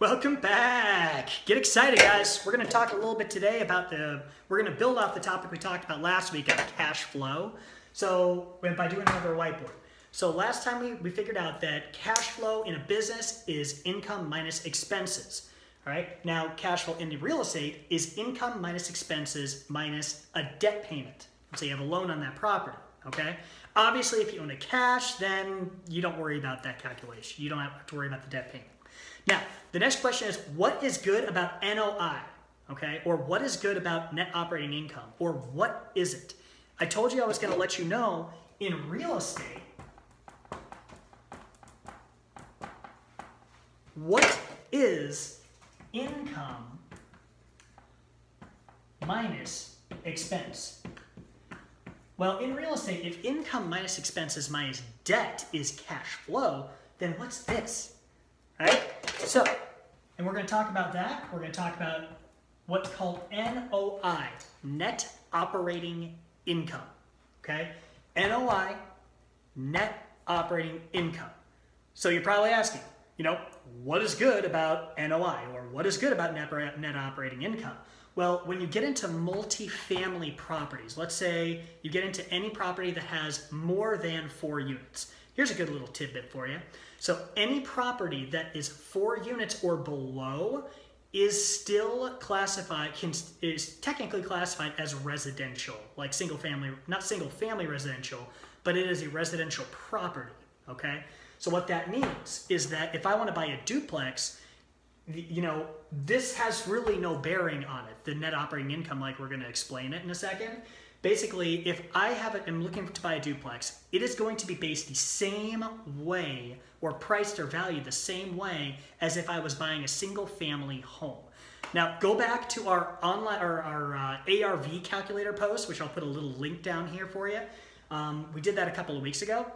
Welcome back. Get excited, guys. We're going to talk a little bit today about we're going to build off the topic we talked about last week on cash flow. So by doing another whiteboard. So last time we figured out that cash flow in a business is income minus expenses. All right. Now cash flow in the real estate is income minus expenses minus a debt payment. So you have a loan on that property. Okay. Obviously, if you own a cash, then you don't worry about that calculation. You don't have to worry about the debt payment. Now, the next question is, what is good about NOI, okay? Or what is good about net operating income? Or what is it? I told you I was going to let you know in real estate, what is income minus expense? Well, in real estate, if income minus expenses minus debt is cash flow, then what's this? Right? So, and we're going to talk about that. We're going to talk about what's called NOI, net operating income. Okay? NOI, net operating income. So you're probably asking, what is good about NOI or what is good about net operating income? Well, when you get into multifamily properties, let's say you get into any property that has more than 4 units. Here's a good little tidbit for you. So any property that is 4 units or below is still classified, is technically classified as residential, like single family, not single family residential, but it is a residential property, okay? So what that means is that if I want to buy a duplex, this has really no bearing on it, the net operating income, like we're going to explain it in a second. Basically, if I am looking to buy a duplex, it is going to be based the same way or priced or valued the same way as if I was buying a single family home. Now, go back to our online or our ARV calculator post, which I'll put a little link down here for you. We did that a couple of weeks ago.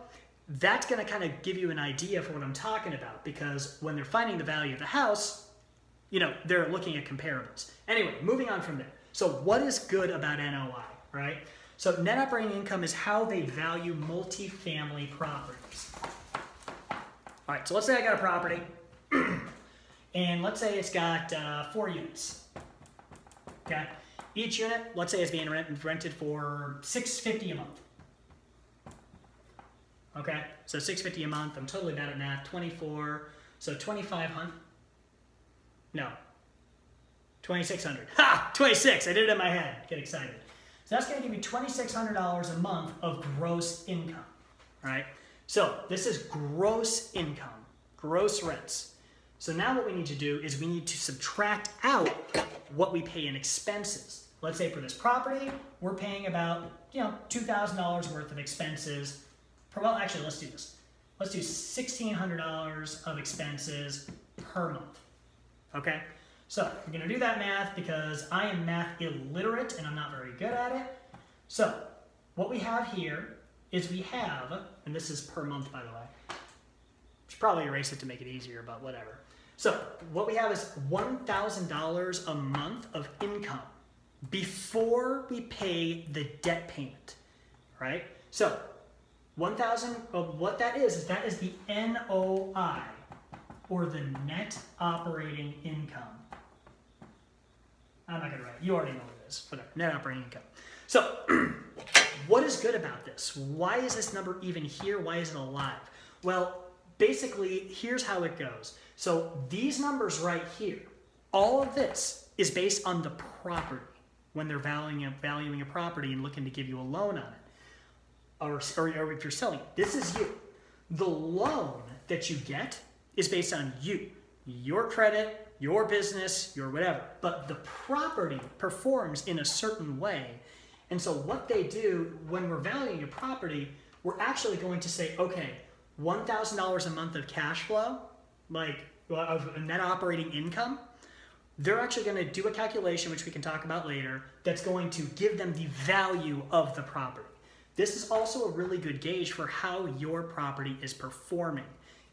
That's going to kind of give you an idea for what I'm talking about, because when they're finding the value of the house, they're looking at comparables. Anyway, moving on from there. So what is good about NOI? Right? So net operating income is how they value multifamily properties. All right, so let's say I got a property, and let's say it's got 4 units. Okay? Each unit, let's say, is being rented for $650 a month. Okay? So $650 a month. I'm totally bad at math. 24. So 2,500. No. 2,600. Ha! 26. I did it in my head. Get excited. So that's going to give you $2,600 a month of gross income, right? So this is gross income, gross rents. So now what we need to do is we need to subtract out what we pay in expenses. Let's say for this property, we're paying about, $2,000 worth of expenses. Well, actually, let's do this. Let's do $1,600 of expenses per month, okay? So I'm going to do that math because I am math illiterate and I'm not very good at it. So what we have here is and this is per month, by the way. Should probably erase it to make it easier, but whatever. So what we have is $1,000 a month of income before we pay the debt payment, right? So 1,000, what that is that is the NOI, or the net operating income. I'm not going to write it. You already know what it is. Whatever. Net operating income. So, what is good about this? Why is this number even here? Why is it alive? Well, basically, here's how it goes. So, these numbers right here, all of this is based on the property when they're valuing a property and looking to give you a loan on it. Or if you're selling it. This is you. The loan that you get is based on you, your credit, your business, your whatever. But the property performs in a certain way. And so what they do when we're valuing a property, we're actually going to say, okay, $1,000 a month of cash flow, like of net operating income, they're actually going to do a calculation, which we can talk about later, that's going to give them the value of the property. This is also a really good gauge for how your property is performing.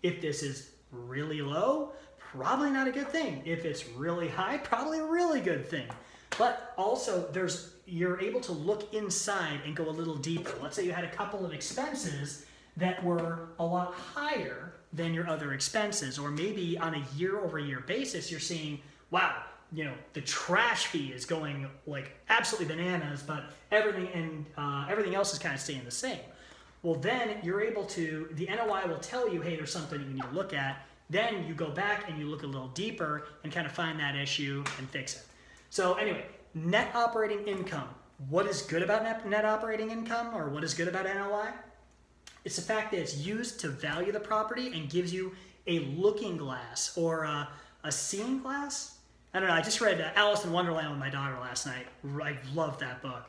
If this is really low, probably not a good thing. If it's really high, probably a really good thing. But also, you're able to look inside and go a little deeper. Let's say you had a couple of expenses that were a lot higher than your other expenses, or maybe on a year-over-year basis, you're seeing, wow, you know, the trash fee is going like absolutely bananas, but everything else is kind of staying the same. Well, then you're able to, the NOI will tell you, hey, there's something you need to look at. Then you go back and you look a little deeper and kind of find that issue and fix it. So anyway, net operating income. What is good about net operating income, or what is good about NOI? It's the fact that it's used to value the property and gives you a looking glass, or a seeing glass. I don't know, I just read Alice in Wonderland with my daughter last night. I love that book.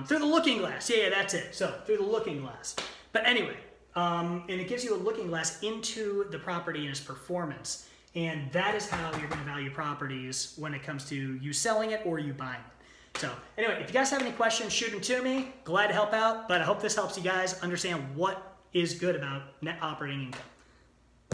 Through the looking glass, yeah, that's it. So, through the looking glass. But anyway, and it gives you a looking glass into the property and its performance. And that is how you're going to value properties when it comes to you selling it or you buying it. So, anyway, if you guys have any questions, shoot them to me. Glad to help out, but I hope this helps you guys understand what is good about net operating income.